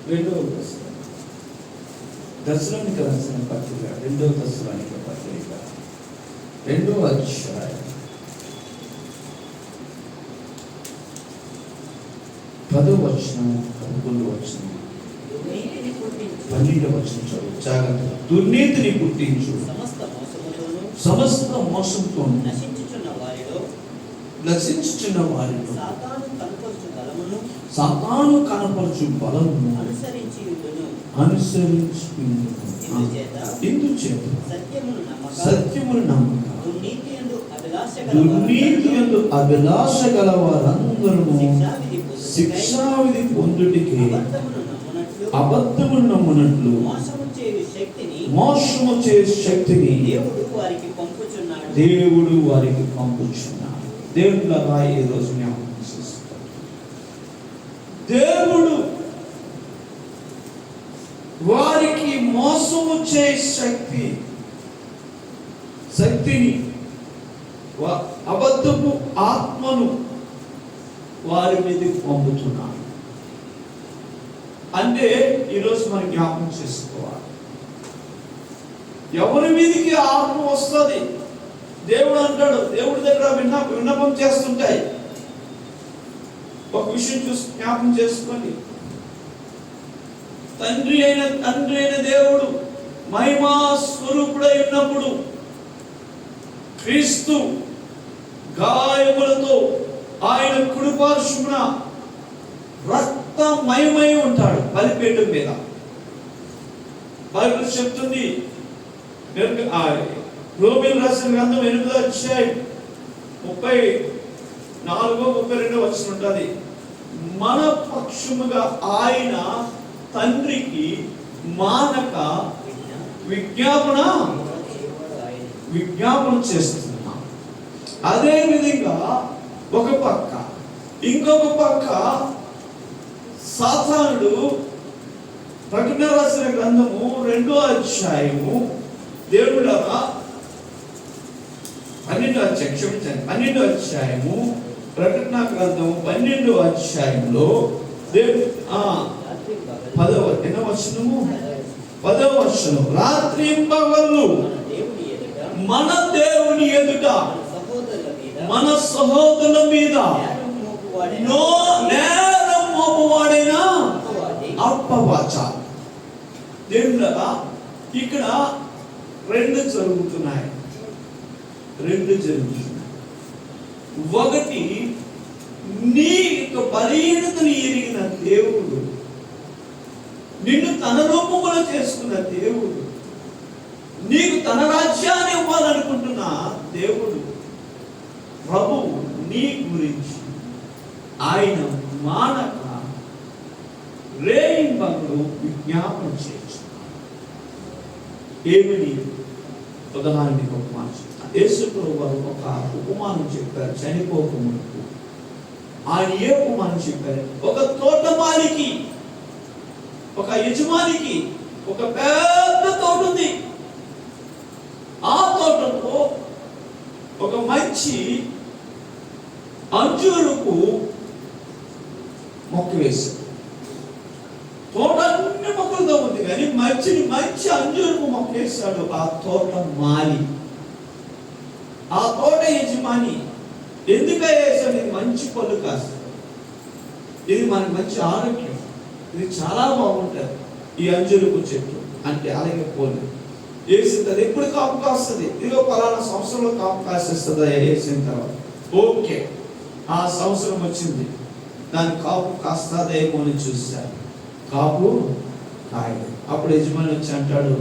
రెండవ దశలోనిక రాసిన పత్రిక, రెండవ దశలోనిక పత్రిక 2వ అధ్యాయం 10వ వచనం 11వ వచనం 12వ వచనం చదువు జాగ్రత్తగా. దుర్నీతిని పుట్టించు సమస్త మోసంతోను నశించుచున్న వారిలో సాతాను కనపరచు బలమును అనుసరించి ఇందుచేత సత్యమును నమ్మక దుర్నీతి యందు అభిలాష గల వారందరూ శిక్షావిధి పొందుటికి అబద్ధమును నమ్మునట్లు మోసము చే శక్తిని దేవుడు వారికి పంపుచున్నాడు. దేవుడులాగా ఈ రోజు జ్ఞాపకం చేస్తాడు. దేవుడు వారికి మోసము చే శక్తిని అబద్ధపు ఆత్మను వారి మీదకి పంపుతున్నాడు. అంటే ఈరోజు మనం జ్ఞాపకం చేసుకోవాలి, ఎవరి మీదకి ఆత్మ వస్తుంది. దేవుడు అంటాడు, దేవుడి దగ్గర విన్నపం చేస్తుంటాయి. ఒక విషయం చూసి జ్ఞాపకం చేసుకోండి. తండ్రి అయిన దేవుడు మహిమా స్వరూపుడై ఉన్నప్పుడు క్రీస్తు గాయములతో ఆయన కుడిపార్శ్వమున రక్తమయమై ఉంటాడు బలిపీఠం మీద. బైబిల్ చెప్తుంది, రోమీయులకు రాసిన గ్రంథం 8వ అధ్యాయం 34-32 వచనం ఉంటుంది. మన పక్షముగా ఆయన తండ్రికి మానక విజ్ఞాపన చేస్తున్నాం. అదే విధంగా ఒక పక్క, ఇంకొక పక్క సాతానుడు ప్రకటన రాసిన గ్రంథము 2వ అధ్యాయము దేవుడులాగా 12వ అధ్యాయము ప్రకటన గ్రంథము 12వ అధ్యాయంలో దేవుడు 10వ వచనం రాత్రి పగళ్ళు మన దేవుని ఎదుట మన సహోదరుల మీద నేరం మోపువాడైన అప్పవాచ. దేవుడులాగా ఇక్కడ రెండు జరుగుతున్నాయి. ఒకటి, నీ యొక్క బలహీనతను ఎరిగిన దేవుడు, నిన్ను తన రూపంలో చేసుకున్న దేవుడు, నీకు తన రాజ్యాన్ని ఇవ్వాలనుకుంటున్న దేవుడు ప్రభువు నీ గురించి ఆయన మానక రేయింబగుడు విజ్ఞాపన చేస్తున్నాడు. ఏమిటి? ఉదాహరణకి ఒక మాట, యేసు ప్రభువు వారు ఒక ఉపమానం చెప్పారు. చనిపోకముందు ఆయన ఏ ఉపమానం చెప్పారు? ఒక తోటమాలికి, ఒక యజమానికి ఒక పెద్ద తోట ఉంది. ఆ తోటలో ఒక మంచి అంజూరపు మొక్క వేశారు. తోట అన్ని మొక్కలతో ఉంది, కానీ మంచి అంజూరపు మొక్క వేశాడు ఆ తోట మాలి. ఆ తోట యజమాని ఎందుకని వేశాడు? ఇది మంచి పళ్ళు కాస్తుంది, ఇది మనకి మంచి ఆరోగ్యం, ఇది చాలా బాగుంటుంది ఈ అంజూరపు చెట్టు అంటే. అలాగే పోలి వేసింది, అది ఎప్పుడు కాపు కాస్తుంది, ఇదిగో పలానా సంవత్సరంలో కాపు కాసేస్తుంది వేసిన తర్వాత. ఓకే, ఆ సంవత్సరం వచ్చింది, దాని కాపు కాస్తుందేమో అని చూశారు, కాపు కాయలేదు. అప్పుడు యజమాని వచ్చి అంటాడు,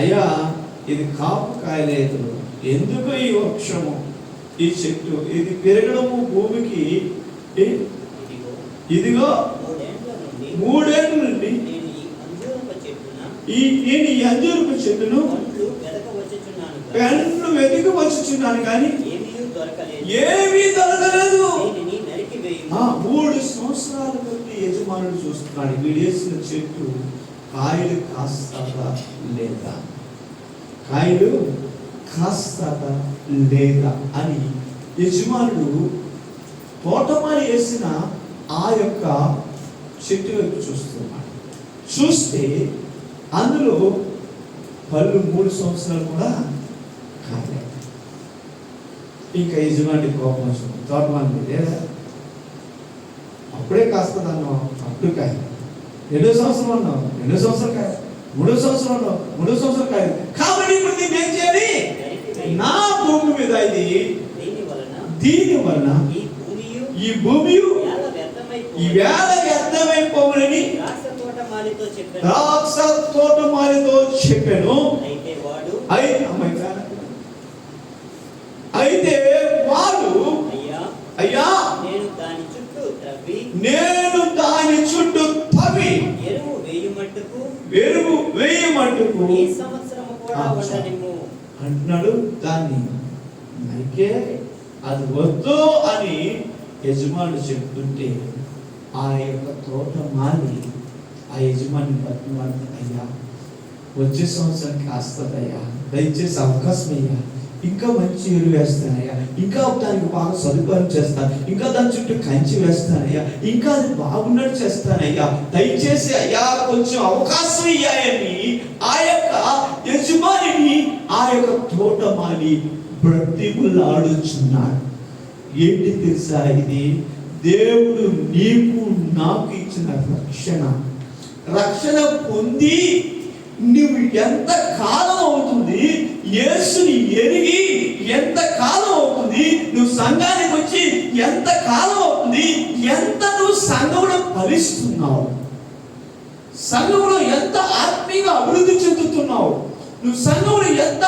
అయ్యా ఇది కాపు కాయలేదు, ఎందుకు ఈ వృక్షము, ఈ చెట్టు ఇది పెరగడము భూమికి ఇదిగో 3 ఏళ్ల నుండి నేను ఈ అంజూరపు చెట్టును పెండ్లు వెతికి వచ్చుచున్నాను, కానీ ఏమీ దొరకలేదు. 3 సంవత్సరాల నుండి యజమానుడు చూస్తున్నాడు, వీడు వేసిన చెట్టు కాయలు కాస్తాదా లేదా, కాయలు కాస్తాదా లేదా అని యజమానుడు తోటమాలి వేసిన ఆ యొక్క చెట్టు వైపు చూస్తున్నాడు. చూస్తే అందులో పళ్ళు 3 సంవత్సరాలు కూడా కాలేదు. ఇంకా యజమాని కోపం వచ్చింది. తోటమాలి లేదా అప్పుడే కాస్తుంది అన్నావు, అప్పుడు కాయ. 2వ సంవత్సరం అన్నావు, 2వ సంవత్సరం కాయ. 3వ సంవత్సరం అన్నావు, 3వ సంవత్సరం కాయ. కాబట్టి ఇప్పుడు నేను ఏం చేయాలి? నా భూమి మీద దీని వలన ఈ భూమి ఈవేళ వ్యర్థమైపోవునని ద్రాక్ష తోటమాలితో చెప్పాను. అయితే వాడు అయ్యా నేను దాని చుట్టూ తవ్వి ఎరువు వేయమట్టుకు అంటున్నాడు. దాన్ని అయితే అది వద్దు అని యజమాని చెప్తుంటే ఆ యొక్క తోటమాలి ఆ యజమాని బతుకున్నాడు. అయ్యా వచ్చే సంవత్సరం కాస్తదయ్యా, దయచేసి అవకాశం అయ్యా, ఇంకా మంచి ఎరువు వేస్తానయ్యా, ఇంకా దానికి బాగా సదుపాయం చేస్తాను, ఇంకా దాని చుట్టూ కంచి వేస్తానయ్యా, ఇంకా అది బాగున్నట్టు చేస్తానయ్యా, దయచేసి అయ్యా కొంచెం అవకాశం ఇయ్యాయని ఆ యొక్క యజమానిని ఆ యొక్క తోటమాలి బ్రతిమలాడుచున్నాడు. ఏంటి తెలుసా? ఇది దేవుడు నీకు నాకు ఇచ్చిన రక్షణ పొంది నువ్వు ఎంత కాలం అవుతుంది యేసుని ఎరిగి, ఎంత కాలం అవుతుంది నువ్వు సంఘానికి వచ్చి, ఎంత కాలం అవుతుంది, ఎంత నువ్వు సంఘంలో ఫలిస్తున్నావు, సంఘంలో ఎంత ఆత్మీయంగా అభివృద్ధి చెందుతున్నావు, నువ్వు సంఘంలో ఎంత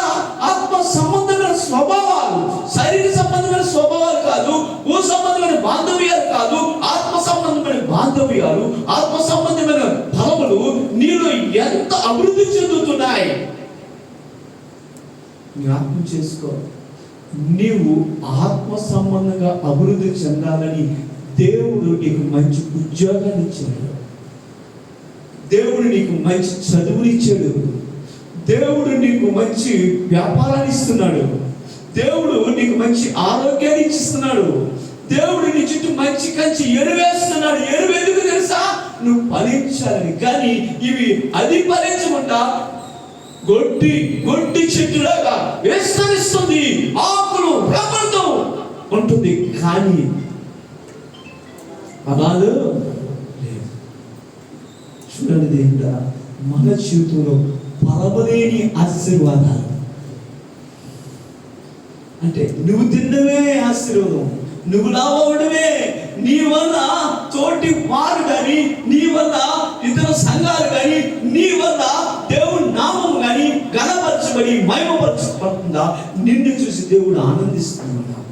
ఆత్మ సంబంధమైన స్వభావాలు, శరీర సంబంధమైన స్వభావాలు కాదు, భూ సంబంధమైన బాంధవ్యాలు కాదు, ఆత్మ సంబంధమైన బాంధవ్యాలు, ఆత్మ సంబంధమైన ఫలములు నీలో ఎంత అభివృద్ధి చెందుతున్నాయి జ్ఞాపకం చేసుకో. నీవు ఆత్మ సంబంధంగా అభివృద్ధి చెందాలని దేవుడు నీకు మంచి ఉద్యోగాన్ని ఇచ్చాడు, దేవుడు నీకు మంచి చదువునిచ్చాడు, దేవుడు నీకు మంచి వ్యాపారాన్ని ఇస్తున్నాడు, దేవుడు నీకు మంచి ఆరోగ్యాన్ని ఇచ్చిస్తున్నాడు, దేవుడు నీ చుట్టూ మంచి కంచి ఎరువేస్తున్నాడు. ఎరువు ఎందుకు తెలుసా? నువ్వు ఫలించాలని. కానీ ఇవి అది ఫలించకుండా గొడ్డి చెట్టులాగా విస్తరిస్తుంది, ఆకులు రమణతో ఉంటుంది, కానీ ఫలాలు చూడండి. ఏంటా మన జీవితంలో పరమలేని ఆశీర్వాదాలు అంటే నువ్వు తిన్నవే ఆశీర్వాదం, నువ్వు లాభవడమే, నీ వల్ల తోటి వారు కానీ, నీ వల్ల ఇతర సంఘాలు కానీ, నీ వల్ల దేవుడి నామం కానీ ఘనపరచబడి మహిమపరచబడుతుందా, నిన్ను చూసి దేవుడు ఆనందిస్తున్నాడు.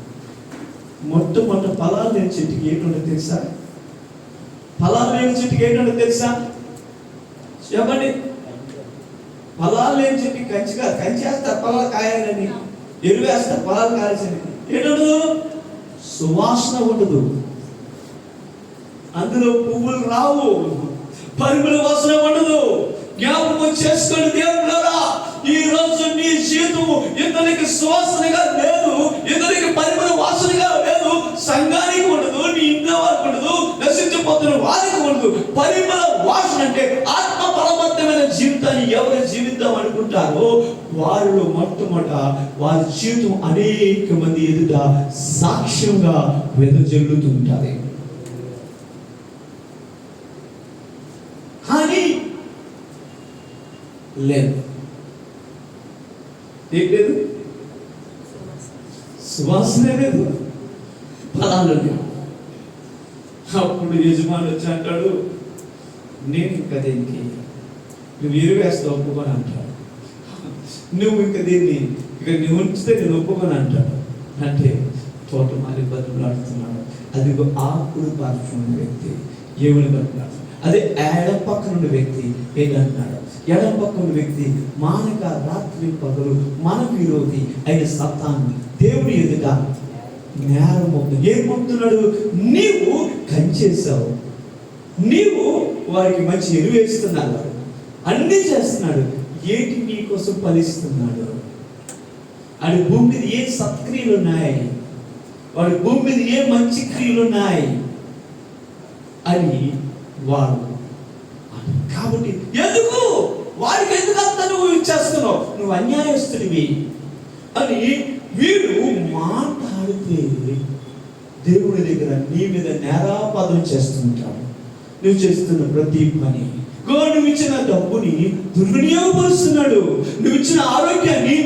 మొట్టమొదటి ఫలాలు లేని చెట్టుకి ఏంటంటే తెలుసా? ఫలాలు లేని చెట్టుకి ఏంటంటే తెలుసా? చెప్పండి. ఫలాలు లేని చెట్టుకి కంచి వేస్తారు ఫలాలు కాయాలని, ఎరువు వేస్తారు ఫలాలు కాయాల్సింది. ఏంటంటే సువాసన ఉండదు, అందులో పువ్వులు రావు, పరిమళ వాసన ఉండదు. జ్ఞాపకం చేసుకొని దేవుళ్ళారా, ఈ రోజు నీ జీవితం ఇతనికి సువాసనగా లేదు, ఇతనికి పరిమళ వాసనగా లేదు, సంఘానికి ఉండదు, నీ ఇంట్లో వారికి ఉండదు, నశించిపోతున్న వారికి ఉండదు. పరిమళ వాసన అంటే ఆత్మ బలవంతమైన జీవితాన్ని ఎవరు జీవిద్దాం అనుకుంటారో వారిలో మొట్టమొదట వారి జీవితం అనేక మంది ఎదుట సాక్ష్యంగా వెదజల్లుతుంటారు. కానీ లేదు, లేదు, సువాసనే లేదు, ఫలాలు లేవు. అప్పుడు యజమాని వచ్చి అంటాడు, నేను ఇంకా దీనికి నువ్వు ఎరువేస్తే ఒప్పుకొని అంటాడు, నువ్వు ఇంకా దీన్ని ఇక నువ్వు ఉంచితే నేను ఒప్పుకొని అంటాడు. అంటే తోటమాలి బతులాడుతున్నాడు. అది ఆకుడు పార్చున్న వ్యక్తి ఏమని బతులాడు. అదే ఎడం పక్కన ఉన్న వ్యక్తి ఏంటంటున్నాడు? ఎడం పక్కన ఉన్న వ్యక్తి మానక రాత్రి పగలు మన విరోధి అయిన సత్తాన్ని దేవుని ఎదుట నేరం మోపుతున్నాడు. ఏం మోపుతున్నాడు? నీవు కంచేసావు, నీవు వారికి మంచి ఎరువు వేస్తున్నాడు, అన్నీ చేస్తున్నాడు, ఏంటి నీ కోసం ఫలిస్తున్నాడు? వాడి భూమి మీద ఏ సత్క్రియలు ఉన్నాయి, వాడి భూమి మీద ఏ మంచి క్రియలు ఉన్నాయి అని వాడు కాబట్టి ఎందుకు వాడికి ఎందుకు అంత నువ్వు ఇచ్చేస్తున్నావు, నువ్వు అన్యాయస్తుడివి అని వీడు మాట్లాడితే దేవుడి దగ్గర నీ మీద నేరాపాదం చేస్తుంటాడు. నువ్వు చేస్తున్న ప్రతి పని, నువ్వు ఇచ్చిన డబ్బుని దుర్వినియోగపరుస్తున్నాడు, నువ్వు ఇచ్చిన ఆరోగ్యాన్ని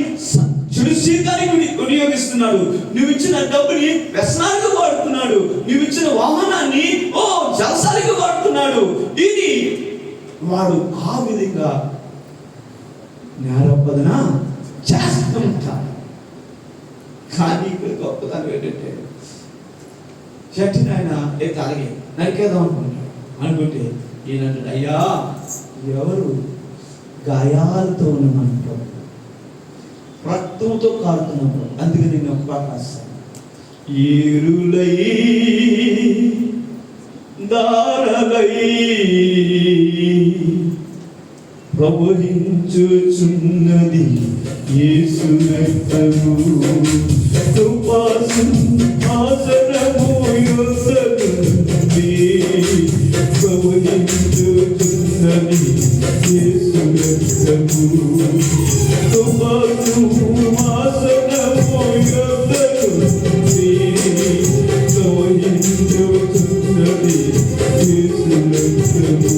చెడు సీతానికి వినియోగిస్తున్నాడు, నువ్వు ఇచ్చిన డబ్బుని వ్యసనానికి వాడుతున్నాడు, నువ్వు ఇచ్చిన వాహనాన్ని జలసానికి వాడుతున్నాడు. ఇది వాడు ఆ విధంగా నేరాపదన చేస్తుంటాడు. కానీ ఇక్కడ గొప్పతనం ఏంటంటే చెట్టుని ఆయన అలాగే నరికేద్దాం అనుకుంటే ఈయనంటాడు, అయ్యా ఎవరు గాయాలతో ఉన్నమంటాడు, రక్తంతో కారుతున్నాడు, అందుకని నేను ఒక పాట రాస్తాను. ఏరులై దారలై ప్రవహించుచున్నది యేసు రక్తము, కృపాసింహాసనము యొద్దనుంది ప్రవహించుచున్నది యేసు రక్తము, కృపాసింహాసనము యొద్దనుంది ప్రవహించుచున్నది యేసు రక్తము.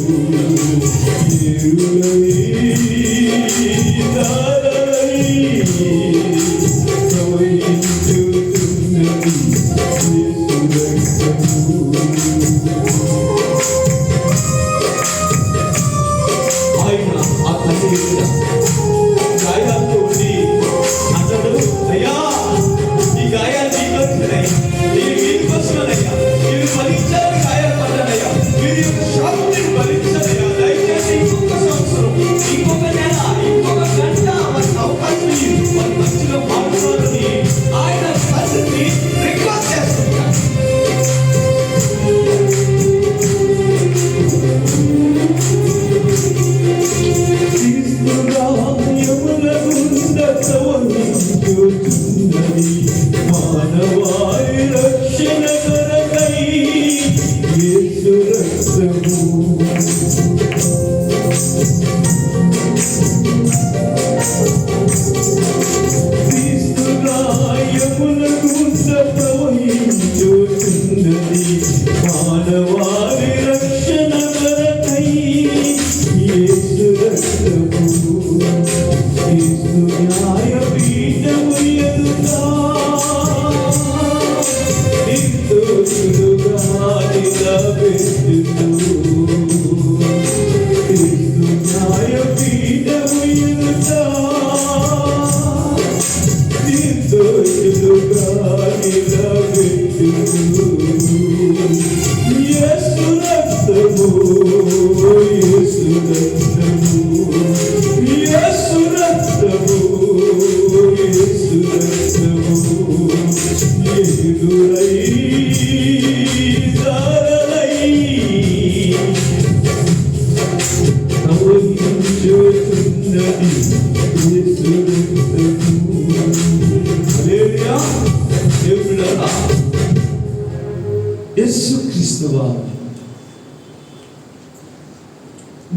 యేసుక్రీస్తు వారు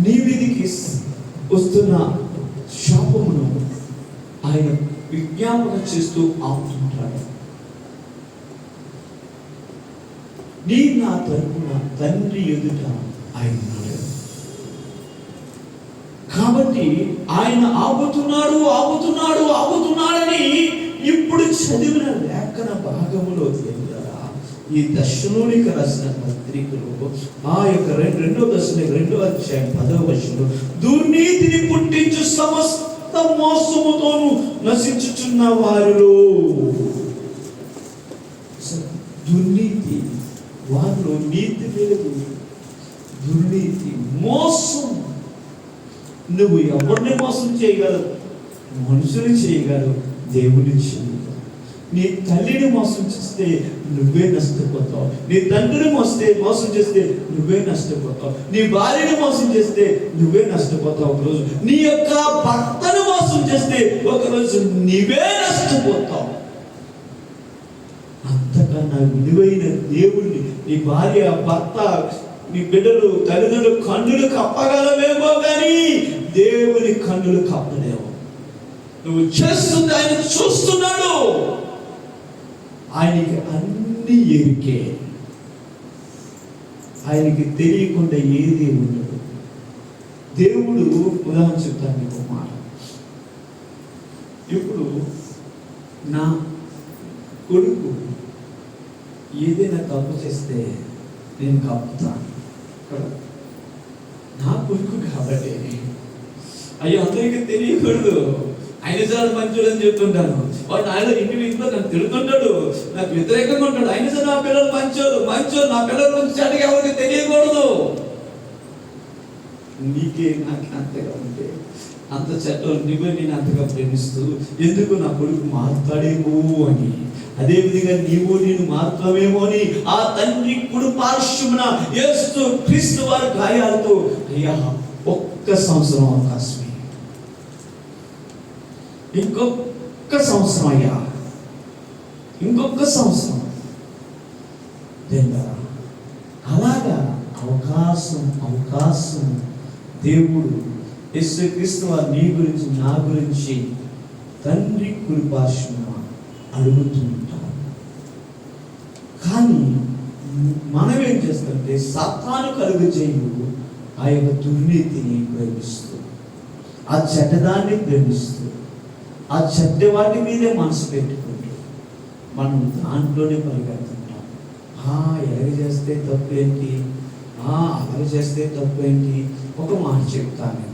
నీ మీదికి వస్తున్న శాపమును ఆయన విజ్ఞాపన చేస్తూ ఆపుతుంటాడు. నీ నా తరపున తండ్రి ఎదుట ఆయన ఉన్నాడు. కాబట్టి ఆయన ఆపుతున్నాడని ఇప్పుడు చదివిన లేఖన భాగములో ఈ దశలోనికి రాసిన పత్రికలో ఆ యొక్క 2వ దశలోని 2వ అధ్యాయం 10వ వచనంలో దుర్నీతిని పుట్టించు సమస్త మోసముతోను నశించుచున్న వారిలో, దుర్నీతి వారిలో నీతి లేదు, దుర్నీతి మోసం. నువ్వు ఎవరిని మోసం చేయగలవు? మనుషుని చేయగలవు, దేవుని చేయగలవు. నీ తల్లిని మోసం చేస్తే నువ్వే నష్టపోతావు, నీ తండ్రిని మోసం చేస్తే నువ్వే నష్టపోతావు, నీ భార్యని మోసం చేస్తే నువ్వే నష్టపోతావు ఒకరోజు, నీ యొక్క భర్తను మోసం చేస్తే ఒకరోజు నీవే నష్టపోతావు. అంతకన్నా విలువైన దేవుణ్ణి నీ భార్య, భర్త, నీ బిడ్డలు, తల్లిదండ్రులు కన్నులు కప్పగలవేమో కానీ దేవుని కన్నులు కప్పలేవు. నువ్వు చేస్తుంది ఆయన చూస్తున్నాడు. ఆయనకి అన్ని ఎరికే. ఆయనకి తెలియకుండా ఏది ఉండదు. దేవుడు ఉదాహరణ చెప్తాను మీకు మాట. ఇప్పుడు నా కొడుకు ఏదైనా తప్పు చేస్తే నేను కప్పుతాను కదా. నా కొడుకు కాబట్టి అయ్యో అందరికీ తెలియకూడదు. ఆయన చాలా మంచోడు అని చెప్తుంటాను. వాడు ఆయన ఇంట్లో నన్ను తిడుతుంటాడు, నాకు వ్యతిరేకంగా ఉంటాడు. ఆయన సార్ నా పిల్లలు మంచోడు నా పిల్లల గురించి చెడ్డగా ఎవరికి తెలియకూడదు. నీకే నాకు అంతగా ఉంటే అంత చెడ్డలు నువ్వే నేను అంతగా ప్రేమిస్తూ ఎందుకు నా కొడుకు మారుతాడేమో అని, అదేవిధంగా నీవు నేను మారుతావేమో అని ఆ తండ్రి కుడి పార్శ్వమున యేసు క్రీస్తు వారి గాయాలతో అయ్యా ఒక్క సంవత్సరం అవకాశమే, ఇంకొక సంవత్సరం అయ్యా, ఇంకొక సంవత్సరం. అలాగా అవకాశం దేవుడు యేసుక్రీస్తు వారు నీ గురించి నా గురించి తండ్రి కుడి పార్శ్వమున అడుగుతూ ఉంటాం. కానీ మనం ఏం చేస్తామంటే సాతాను కలుగజేయు ఆ యొక్క దుర్నీతిని ప్రేమిస్తూ, ఆ చెడ్డదాన్ని ప్రేమిస్తూ, ఆ చెడ్డ వాటి మీదే మనసు పెట్టుకుంటూ మనం దాంట్లోనే పరిగెడుతుంటాం. ఎలాగ చేస్తే తప్పేంటి, అలాగ చేస్తే తప్పేంటి. ఒక మాట చెప్తాను,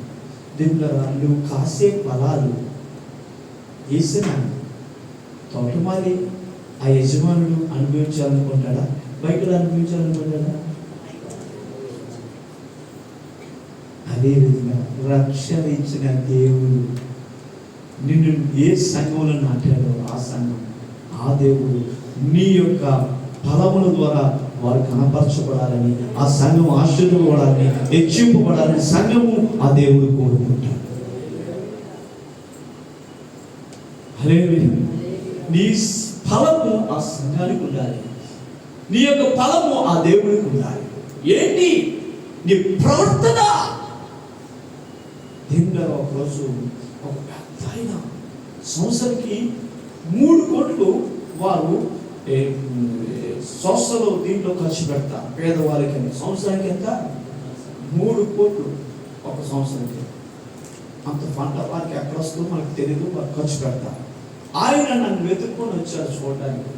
దీంట్లో నువ్వు కాసే ఫలాలు వేసిన తోటమాలి ఆ యజమానుడు అనుభవించాలనుకుంటాడా, బయట అనుభవించాలనుకుంటాడా? అదేవిధంగా రక్షణ ఇచ్చిన దేవుడు నిన్ను ఏ సంఘంలో నాటాడో ఆ సంఘం, ఆ దేవుడు నీ యొక్క ఫలముల ద్వారా వారు కనపరచబడాలని, ఆ సంఘం ఆశీర్వపడాలని, హెచ్చింపబడాలని సంఘము ఆ దేవుడు కోరుకుంటాడు. నీ ఫలము ఆ సంఘానికి ఉండాలి, నీ యొక్క ఫలము ఆ దేవుడికి ఉండాలి. ఏంటి నీ ప్రవర్తన? దేవుడు ఒకరోజు ఒక పెద్ద ఆయన సంవత్సరానికి 3 కోట్లు వారు సంస్థలు దీంట్లో ఖర్చు పెడతారు పేదవారికి. సంవత్సరానికి ఎంత? 3 కోట్లు ఒక సంవత్సరానికి. అంత పంట వారికి ఎక్కడ వస్తుందో మనకు తెలియదు, వారు ఖర్చు పెడతారు. ఆయన నన్ను వెతుక్కొని వచ్చాడు చూడడానికి.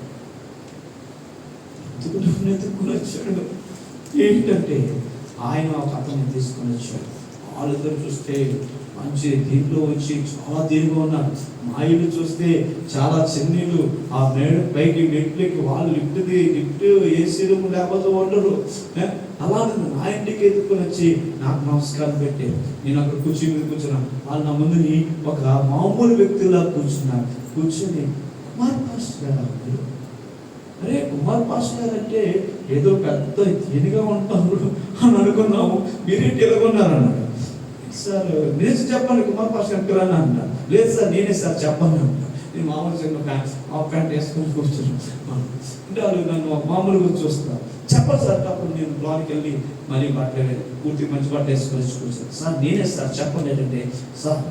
వెతుక్కుని వచ్చాడు ఏంటంటే ఆయన ఒక అతన్ని తీసుకొని వచ్చాడు. వాళ్ళిద్దరు చూస్తే మంచి దీంట్లో వచ్చి చాలా దీనిగా ఉన్నారు. మా ఇల్లు చూస్తే చాలా చిన్నీళ్ళు, ఆ మేడ పైకి మెట్లకి వాళ్ళు లిఫ్ట్ ఏసీ రూమ్ లేకపోతే ఉండరు. అలాగే నా ఇంటికి ఎత్తుకొని వచ్చి నాకు నమస్కారం పెట్టి నేను అక్కడ కూర్చున్నాను. వాళ్ళు నా ముందుని ఒక మామూలు వ్యక్తిలా కూర్చున్నారు. కూర్చొని కుమార్ పాస్టర్ గారు, అరే కుమార్ పాస్టర్ గారు అంటే ఏదో పెద్ద దీనిగా ఉంటారు అని అనుకున్నాము, మీరేంటి ఎలాగొన్నారన్నాడు. సార్ నేను చెప్పండి కుమార్ పాస్టర్ గారు అని అన్నా. లేదు సార్ నేనే సార్ చెప్పండి అంట. నేను మామూలు చిన్న ప్యాంట్ వేసుకొని కూర్చున్నాను. అంటే వాళ్ళు నన్ను మామూలుగా చూస్తున్నారు. చెప్పండి సార్. అప్పుడు నేను లోనికి వెళ్ళి మళ్ళీ బట్టలు పూర్తి మంచి బట్ట వేసుకొని కూర్చున్నాను. సార్ నేనే సార్ చెప్పండి ఏంటంటే, సార్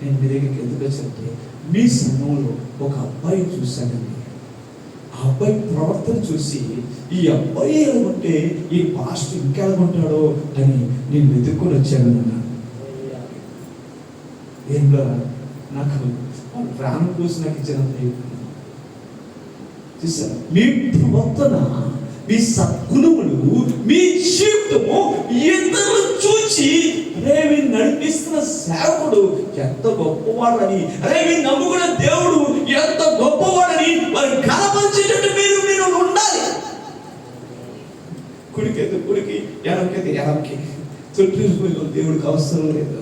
నేను మీ దగ్గరికి ఎందుకు వచ్చానంటే మీ సంఘంలో ఒక అబ్బాయి చూశానండి. ఆ అబ్బాయి ప్రవర్తన చూసి ఈ అబ్బాయి ఎలాగుంటే ఈ పాస్టర్ ఇంకా ఎలాగుంటాడో అని నేను వెతుక్కొని వచ్చాను అన్నాను. ఏంటో నాకు ప్రాణం చూసి నాకు ఇచ్చినంత చూసారు. మీ ప్రవర్తన, మీ సద్గుణములు, మీ జీవితము ఇతరులు చూచి అరే వీళ్ళు నడిపిస్తున్న సేవకుడు ఎంత గొప్పవాడని, అరే వీళ్ళు నమ్ముకున్న దేవుడు ఎంత గొప్పవాడని వారు కనపరిచేటట్టు మీరు ఉండాలి. కుడికైతే కుడికి, ఎడమకైతే ఎడమకి, చుట్టూ దేవుడికి అవసరం లేదు.